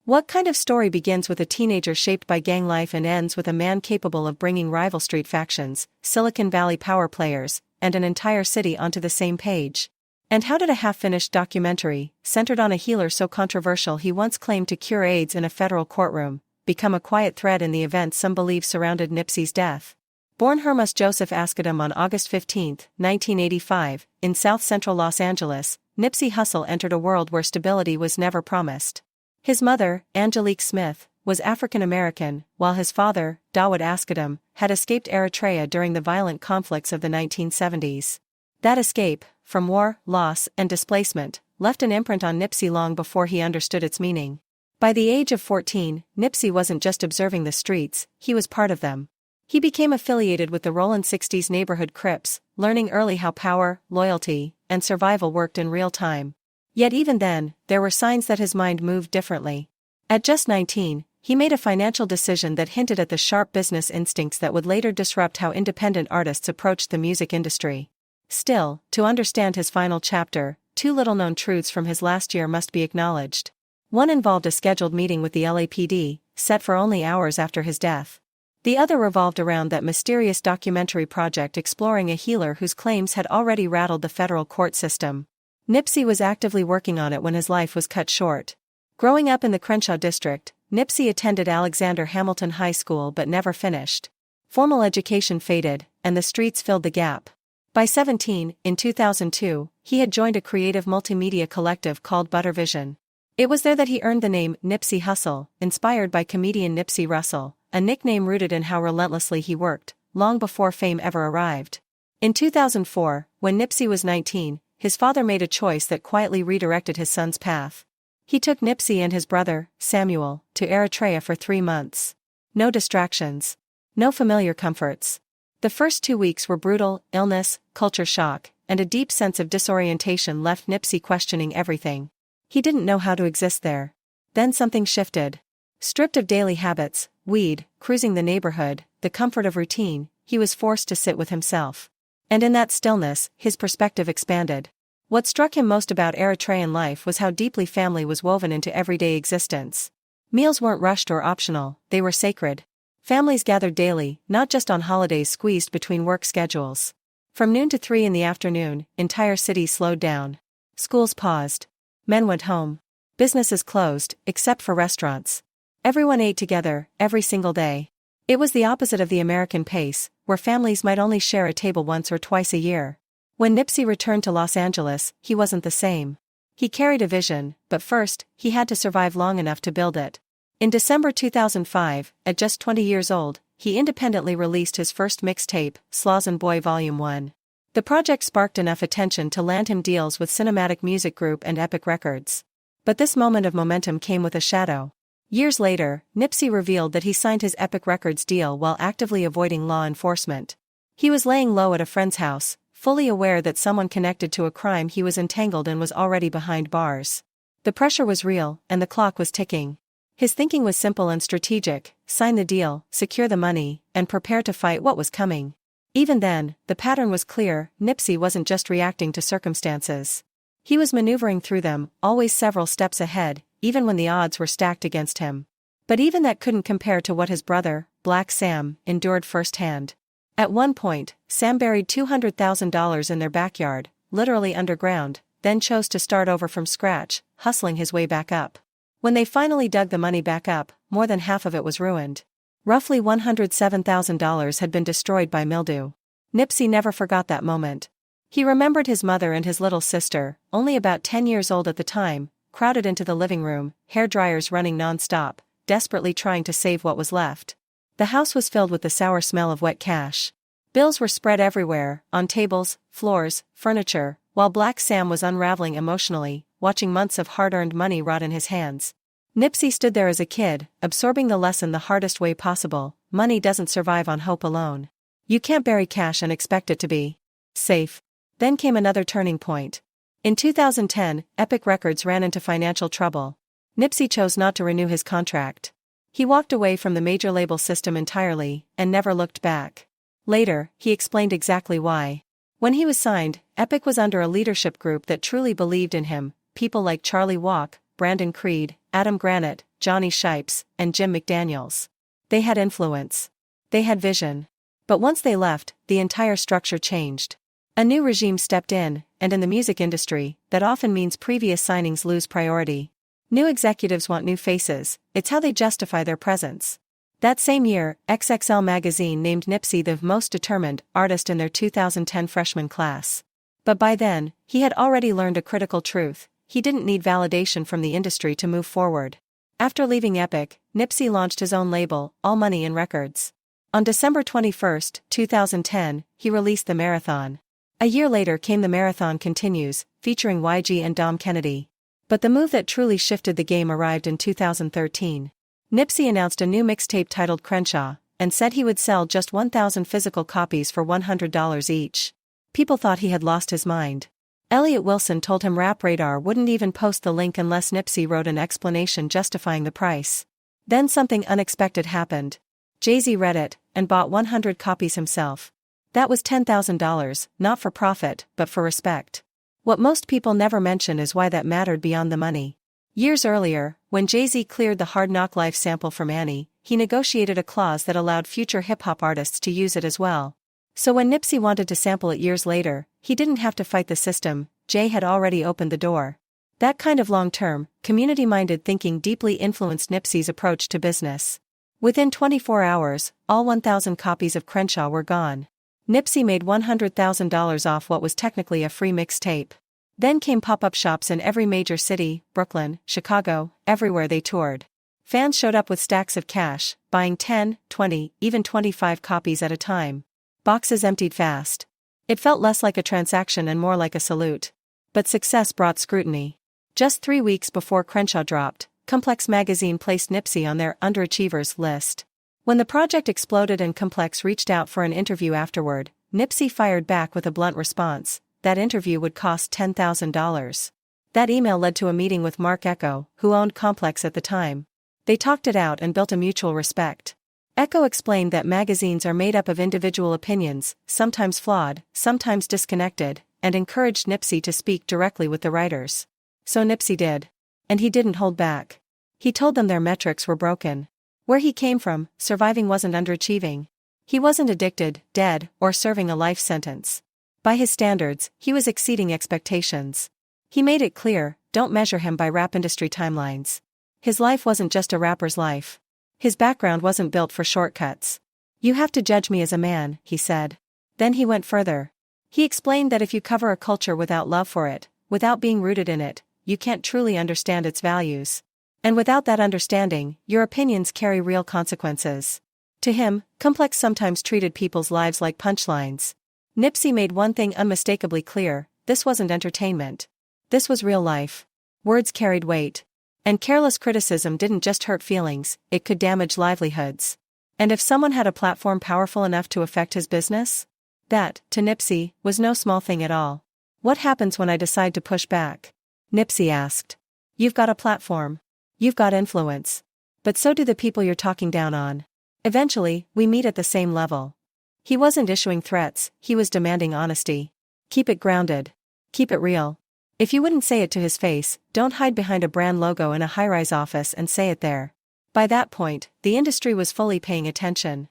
What kind of story begins with a teenager shaped by gang life and ends with a man capable of bringing rival street factions, Silicon Valley power players, and an entire city onto the same page? And how did a half-finished documentary, centered on a healer so controversial he once claimed to cure AIDS in a federal courtroom, become a quiet thread in the events some believe surrounded Nipsey's death? Born Hermas Joseph Askedum on August 15, 1985, in south-central Los Angeles, Nipsey Hussle entered a world where stability was never promised. His mother, Angelique Smith, was African-American, while his father, Dawood Askedum, had escaped Eritrea during the violent conflicts of the 1970s. That escape, from war, loss, and displacement, left an imprint on Nipsey long before he understood its meaning. By the age of 14, Nipsey wasn't just observing the streets, he was part of them. He became affiliated with the Rollin' 60s neighborhood Crips, learning early how power, loyalty, and survival worked in real time. Yet even then, there were signs that his mind moved differently. At just 19, he made a financial decision that hinted at the sharp business instincts that would later disrupt how independent artists approached the music industry. Still, to understand his final chapter, two little-known truths from his last year must be acknowledged. One involved a scheduled meeting with the LAPD, set for only hours after his death. The other revolved around that mysterious documentary project exploring a healer whose claims had already rattled the federal court system. Nipsey was actively working on it when his life was cut short. Growing up in the Crenshaw district, Nipsey attended Alexander Hamilton High School but never finished. Formal education faded, and the streets filled the gap. By 17, in 2002, he had joined a creative multimedia collective called Buttervision. It was there that he earned the name Nipsey Hussle, inspired by comedian Nipsey Russell, a nickname rooted in how relentlessly he worked, long before fame ever arrived. In 2004, when Nipsey was 19, his father made a choice that quietly redirected his son's path. He took Nipsey and his brother, Samuel, to Eritrea for 3 months. No distractions. No familiar comforts. The first 2 weeks were brutal: illness, culture shock, and a deep sense of disorientation left Nipsey questioning everything. He didn't know how to exist there. Then something shifted. Stripped of daily habits, weed, cruising the neighborhood, the comfort of routine, he was forced to sit with himself. And in that stillness, his perspective expanded. What struck him most about Eritrean life was how deeply family was woven into everyday existence. Meals weren't rushed or optional, they were sacred. Families gathered daily, not just on holidays squeezed between work schedules. From noon to 3 in the afternoon, entire cities slowed down. Schools paused. Men went home. Businesses closed, except for restaurants. Everyone ate together, every single day. It was the opposite of the American pace, where families might only share a table once or twice a year. When Nipsey returned to Los Angeles, he wasn't the same. He carried a vision, but first, he had to survive long enough to build it. In December 2005, at just 20 years old, he independently released his first mixtape, Slauson Boy Volume 1. The project sparked enough attention to land him deals with Cinematic Music Group and Epic Records. But this moment of momentum came with a shadow. Years later, Nipsey revealed that he signed his Epic Records deal while actively avoiding law enforcement. He was laying low at a friend's house, fully aware that someone connected to a crime he was entangled in was already behind bars. The pressure was real, and the clock was ticking. His thinking was simple and strategic: sign the deal, secure the money, and prepare to fight what was coming. Even then, the pattern was clear: Nipsey wasn't just reacting to circumstances. He was maneuvering through them, always several steps ahead, even when the odds were stacked against him. But even that couldn't compare to what his brother, Black Sam, endured firsthand. At one point, Sam buried $200,000 in their backyard, literally underground, then chose to start over from scratch, hustling his way back up. When they finally dug the money back up, more than half of it was ruined. Roughly $107,000 had been destroyed by mildew. Nipsey never forgot that moment. He remembered his mother and his little sister, only about 10 years old at the time, crowded into the living room, hair dryers running non-stop, desperately trying to save what was left. The house was filled with the sour smell of wet cash. Bills were spread everywhere, on tables, floors, furniture, while Black Sam was unraveling emotionally, watching months of hard-earned money rot in his hands. Nipsey stood there as a kid, absorbing the lesson the hardest way possible: money doesn't survive on hope alone. You can't bury cash and expect it to be safe. Then came another turning point. In 2010, Epic Records ran into financial trouble. Nipsey chose not to renew his contract. He walked away from the major label system entirely, and never looked back. Later, he explained exactly why. When he was signed, Epic was under a leadership group that truly believed in him: people like Charlie Walk, Brandon Creed, Adam Granite, Johnny Shipes, and Jim McDaniels. They had influence. They had vision. But once they left, the entire structure changed. A new regime stepped in, and in the music industry, that often means previous signings lose priority. New executives want new faces, it's how they justify their presence. That same year, XXL magazine named Nipsey the most determined artist in their 2010 freshman class. But by then, he had already learned a critical truth: he didn't need validation from the industry to move forward. After leaving Epic, Nipsey launched his own label, All Money in Records. On December 21, 2010, he released The Marathon. A year later came The Marathon Continues, featuring YG and Dom Kennedy. But the move that truly shifted the game arrived in 2013. Nipsey announced a new mixtape titled Crenshaw, and said he would sell just 1,000 physical copies for $100 each. People thought he had lost his mind. Elliott Wilson told him Rap Radar wouldn't even post the link unless Nipsey wrote an explanation justifying the price. Then something unexpected happened. Jay-Z read it, and bought 100 copies himself. That was $10,000, not for profit, but for respect. What most people never mention is why that mattered beyond the money. Years earlier, when Jay-Z cleared the Hard Knock Life sample from Annie, he negotiated a clause that allowed future hip-hop artists to use it as well. So when Nipsey wanted to sample it years later, he didn't have to fight the system. Jay had already opened the door. That kind of long-term, community-minded thinking deeply influenced Nipsey's approach to business. Within 24 hours, all 1,000 copies of Crenshaw were gone. Nipsey made $100,000 off what was technically a free mixtape. Then came pop-up shops in every major city, Brooklyn, Chicago, everywhere they toured. Fans showed up with stacks of cash, buying 10, 20, even 25 copies at a time. Boxes emptied fast. It felt less like a transaction and more like a salute. But success brought scrutiny. Just 3 weeks before Crenshaw dropped, Complex magazine placed Nipsey on their underachievers list. When the project exploded and Complex reached out for an interview afterward, Nipsey fired back with a blunt response: that interview would cost $10,000. That email led to a meeting with Mark Echo, who owned Complex at the time. They talked it out and built a mutual respect. Echo explained that magazines are made up of individual opinions, sometimes flawed, sometimes disconnected, and encouraged Nipsey to speak directly with the writers. So Nipsey did. And he didn't hold back. He told them their metrics were broken. Where he came from, surviving wasn't underachieving. He wasn't addicted, dead, or serving a life sentence. By his standards, he was exceeding expectations. He made it clear, don't measure him by rap industry timelines. His life wasn't just a rapper's life. His background wasn't built for shortcuts. You have to judge me as a man, he said. Then he went further. He explained that if you cover a culture without love for it, without being rooted in it, you can't truly understand its values. And without that understanding, your opinions carry real consequences. To him, Complex sometimes treated people's lives like punchlines. Nipsey made one thing unmistakably clear: this wasn't entertainment. This was real life. Words carried weight. And careless criticism didn't just hurt feelings, it could damage livelihoods. And if someone had a platform powerful enough to affect his business? That, to Nipsey, was no small thing at all. What happens when I decide to push back? Nipsey asked. You've got a platform. You've got influence. But so do the people you're talking down on. Eventually, we meet at the same level. He wasn't issuing threats, he was demanding honesty. Keep it grounded. Keep it real. If you wouldn't say it to his face, don't hide behind a brand logo in a high-rise office and say it there. By that point, the industry was fully paying attention.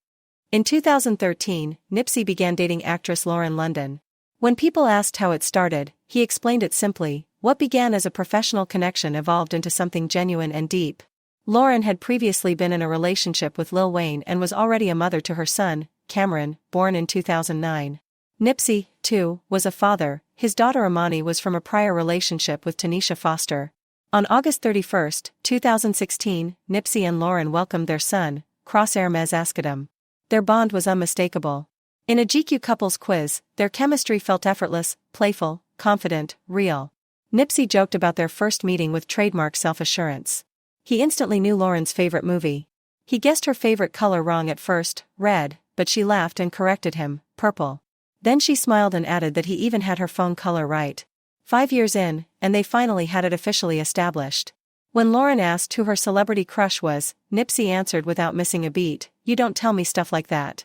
In 2013, Nipsey began dating actress Lauren London. When people asked how it started, he explained it simply: what began as a professional connection evolved into something genuine and deep. Lauren had previously been in a relationship with Lil Wayne and was already a mother to her son, Cameron, born in 2009. Nipsey, too, was a father. His daughter Imani was from a prior relationship with Tanisha Foster. On August 31, 2016, Nipsey and Lauren welcomed their son, Crosshair Mez Askadam. Their bond was unmistakable. In a GQ couples quiz, their chemistry felt effortless, playful, confident, real. Nipsey joked about their first meeting with trademark self-assurance. He instantly knew Lauren's favorite movie. He guessed her favorite color wrong at first, red, but she laughed and corrected him, purple. Then she smiled and added that he even had her phone color right. 5 years in, and they finally had it officially established. When Lauren asked who her celebrity crush was, Nipsey answered without missing a beat: "You don't tell me stuff like that."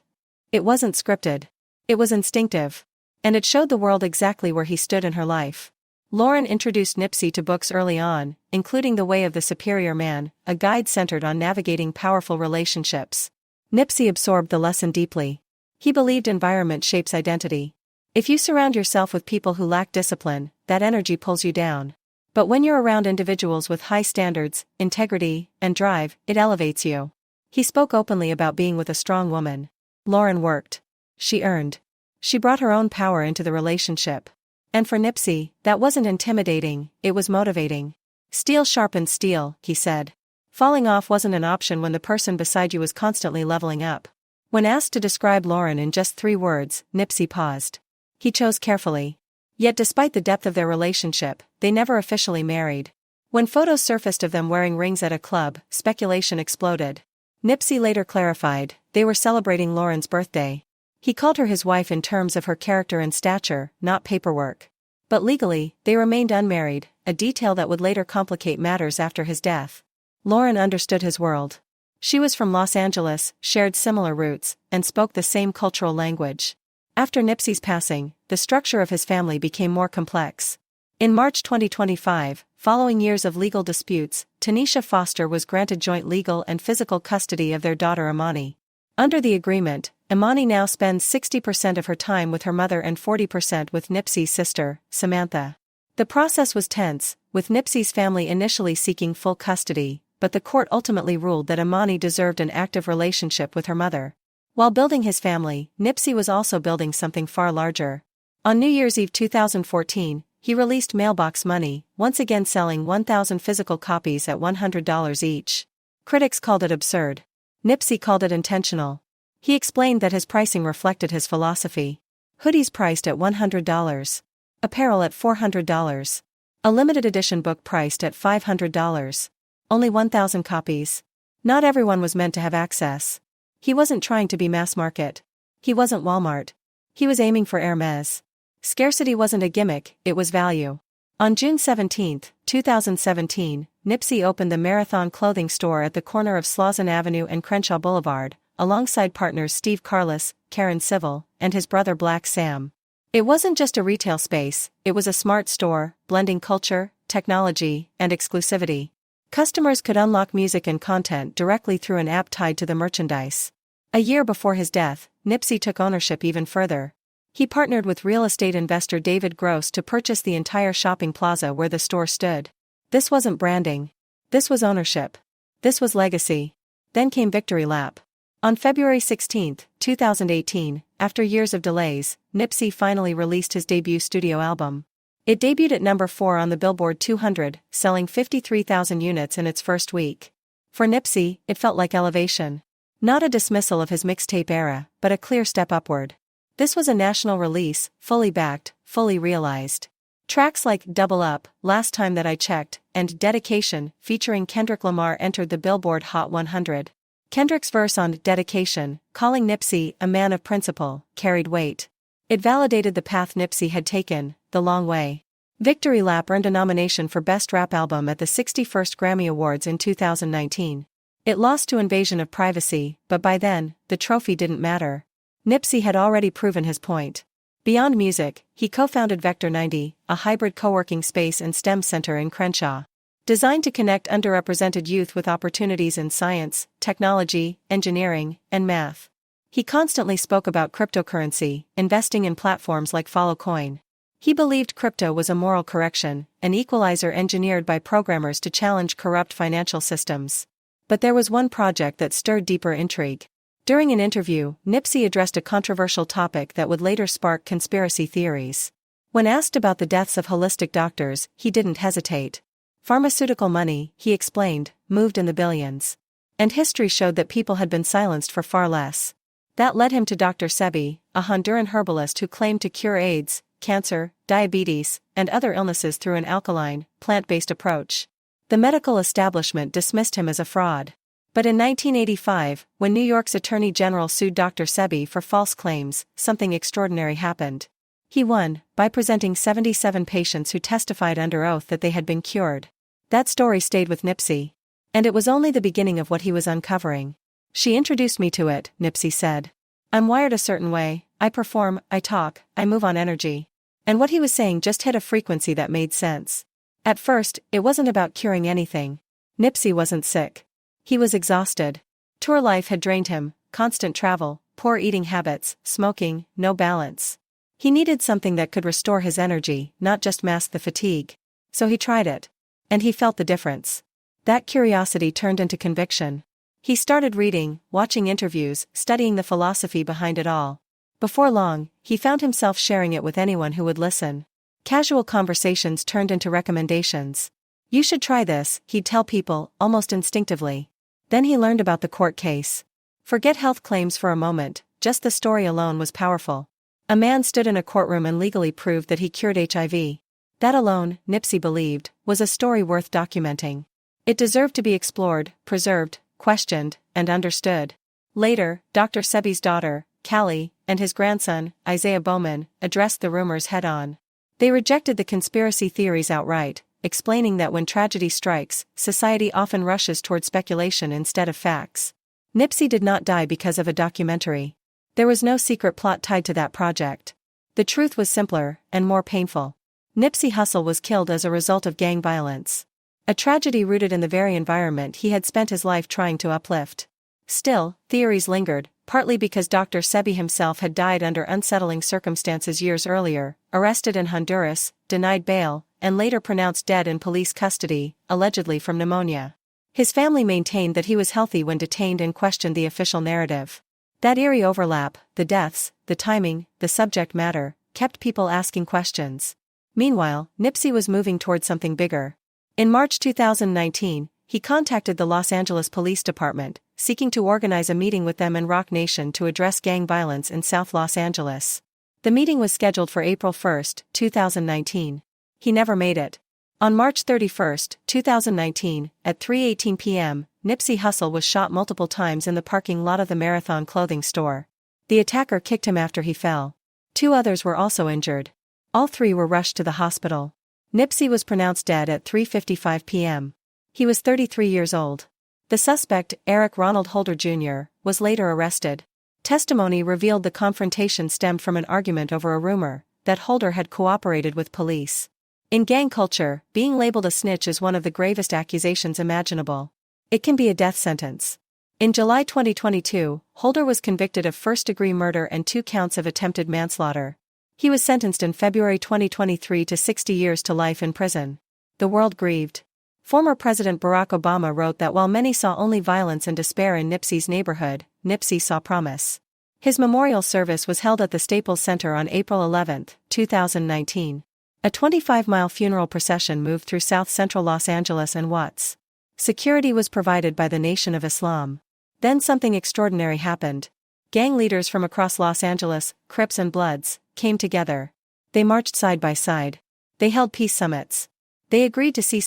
It wasn't scripted. It was instinctive. And it showed the world exactly where he stood in her life. Lauren introduced Nipsey to books early on, including The Way of the Superior Man, a guide centered on navigating powerful relationships. Nipsey absorbed the lesson deeply. He believed environment shapes identity. If you surround yourself with people who lack discipline, that energy pulls you down. But when you're around individuals with high standards, integrity, and drive, it elevates you. He spoke openly about being with a strong woman. Lauren worked. She earned. She brought her own power into the relationship. And for Nipsey, that wasn't intimidating, it was motivating. Steel sharpens steel, he said. Falling off wasn't an option when the person beside you was constantly leveling up. When asked to describe Lauren in just 3 words, Nipsey paused. He chose carefully. Yet despite the depth of their relationship, they never officially married. When photos surfaced of them wearing rings at a club, speculation exploded. Nipsey later clarified, they were celebrating Lauren's birthday. He called her his wife in terms of her character and stature, not paperwork. But legally, they remained unmarried, a detail that would later complicate matters after his death. Lauren understood his world. She was from Los Angeles, shared similar roots, and spoke the same cultural language. After Nipsey's passing, the structure of his family became more complex. In March 2025, following years of legal disputes, Tanisha Foster was granted joint legal and physical custody of their daughter Imani. Under the agreement, Imani now spends 60% of her time with her mother and 40% with Nipsey's sister, Samantha. The process was tense, with Nipsey's family initially seeking full custody, but the court ultimately ruled that Imani deserved an active relationship with her mother. While building his family, Nipsey was also building something far larger. On New Year's Eve 2014, he released Mailbox Money, once again selling 1,000 physical copies at $100 each. Critics called it absurd. Nipsey called it intentional. He explained that his pricing reflected his philosophy. Hoodies priced at $100. Apparel at $400. A limited edition book priced at $500. Only 1,000 copies. Not everyone was meant to have access. He wasn't trying to be mass market. He wasn't Walmart. He was aiming for Hermes. Scarcity wasn't a gimmick, it was value. On June 17, 2017, Nipsey opened the Marathon clothing store at the corner of Slauson Avenue and Crenshaw Boulevard, alongside partners Steve Carless, Karen Civil, and his brother Black Sam. It wasn't just a retail space, it was a smart store, blending culture, technology, and exclusivity. Customers could unlock music and content directly through an app tied to the merchandise. A year before his death, Nipsey took ownership even further. He partnered with real estate investor David Gross to purchase the entire shopping plaza where the store stood. This wasn't branding. This was ownership. This was legacy. Then came Victory Lap. On February 16, 2018, after years of delays, Nipsey finally released his debut studio album. It debuted at number 4 on the Billboard 200, selling 53,000 units in its first week. For Nipsey, it felt like elevation. Not a dismissal of his mixtape era, but a clear step upward. This was a national release, fully backed, fully realized. Tracks like Double Up, Last Time That I Checked, and Dedication, featuring Kendrick Lamar, entered the Billboard Hot 100. Kendrick's verse on Dedication, calling Nipsey a man of principle, carried weight. It validated the path Nipsey had taken, the long way. Victory Lap earned a nomination for Best Rap Album at the 61st Grammy Awards in 2019. It lost to Invasion of Privacy, but by then, the trophy didn't matter. Nipsey had already proven his point. Beyond music, he co-founded Vector 90, a hybrid co-working space and STEM center in Crenshaw. Designed to connect underrepresented youth with opportunities in science, technology, engineering, and math. He constantly spoke about cryptocurrency, investing in platforms like Followcoin. He believed crypto was a moral correction, an equalizer engineered by programmers to challenge corrupt financial systems. But there was one project that stirred deeper intrigue. During an interview, Nipsey addressed a controversial topic that would later spark conspiracy theories. When asked about the deaths of holistic doctors, he didn't hesitate. Pharmaceutical money, he explained, moved in the billions. And history showed that people had been silenced for far less. That led him to Dr. Sebi, a Honduran herbalist who claimed to cure AIDS, cancer, diabetes, and other illnesses through an alkaline, plant-based approach. The medical establishment dismissed him as a fraud. But in 1985, when New York's Attorney General sued Dr. Sebi for false claims, something extraordinary happened. He won, by presenting 77 patients who testified under oath that they had been cured. That story stayed with Nipsey. And it was only the beginning of what he was uncovering. She introduced me to it, Nipsey said. I'm wired a certain way, I perform, I talk, I move on energy. And what he was saying just hit a frequency that made sense. At first, it wasn't about curing anything. Nipsey wasn't sick. He was exhausted. Tour life had drained him, constant travel, poor eating habits, smoking, no balance. He needed something that could restore his energy, not just mask the fatigue. So he tried it. And he felt the difference. That curiosity turned into conviction. He started reading, watching interviews, studying the philosophy behind it all. Before long, he found himself sharing it with anyone who would listen. Casual conversations turned into recommendations. You should try this, he'd tell people, almost instinctively. Then he learned about the court case. Forget health claims for a moment, just the story alone was powerful. A man stood in a courtroom and legally proved that he cured HIV. That alone, Nipsey believed, was a story worth documenting. It deserved to be explored, preserved, questioned, and understood. Later, Dr. Sebi's daughter, Callie, and his grandson, Isaiah Bowman, addressed the rumors head-on. They rejected the conspiracy theories outright, explaining that when tragedy strikes, society often rushes toward speculation instead of facts. Nipsey did not die because of a documentary. There was no secret plot tied to that project. The truth was simpler, and more painful. Nipsey Hussle was killed as a result of gang violence. A tragedy rooted in the very environment he had spent his life trying to uplift. Still, theories lingered, partly because Dr. Sebi himself had died under unsettling circumstances years earlier, arrested in Honduras, denied bail, and later pronounced dead in police custody, allegedly from pneumonia. His family maintained that he was healthy when detained and questioned the official narrative. That eerie overlap, the deaths, the timing, the subject matter, kept people asking questions. Meanwhile, Nipsey was moving toward something bigger. In March 2019, he contacted the Los Angeles Police Department, seeking to organize a meeting with them and Roc Nation to address gang violence in South Los Angeles. The meeting was scheduled for April 1, 2019. He never made it. On March 31, 2019, at 3:18 p.m., Nipsey Hussle was shot multiple times in the parking lot of the Marathon clothing store. The attacker kicked him after he fell. 2 others were also injured. All 3 were rushed to the hospital. Nipsey was pronounced dead at 3:55 p.m. He was 33 years old. The suspect, Eric Ronald Holder Jr., was later arrested. Testimony revealed the confrontation stemmed from an argument over a rumor that Holder had cooperated with police. In gang culture, being labeled a snitch is one of the gravest accusations imaginable. It can be a death sentence. In July 2022, Holder was convicted of first-degree murder and 2 counts of attempted manslaughter. He was sentenced in February 2023 to 60 years to life in prison. The world grieved. Former President Barack Obama wrote that while many saw only violence and despair in Nipsey's neighborhood, Nipsey saw promise. His memorial service was held at the Staples Center on April 11, 2019. A 25-mile funeral procession moved through south-central Los Angeles and Watts. Security was provided by the Nation of Islam. Then something extraordinary happened. Gang leaders from across Los Angeles, Crips and Bloods, came together. They marched side by side. They held peace summits. They agreed to cease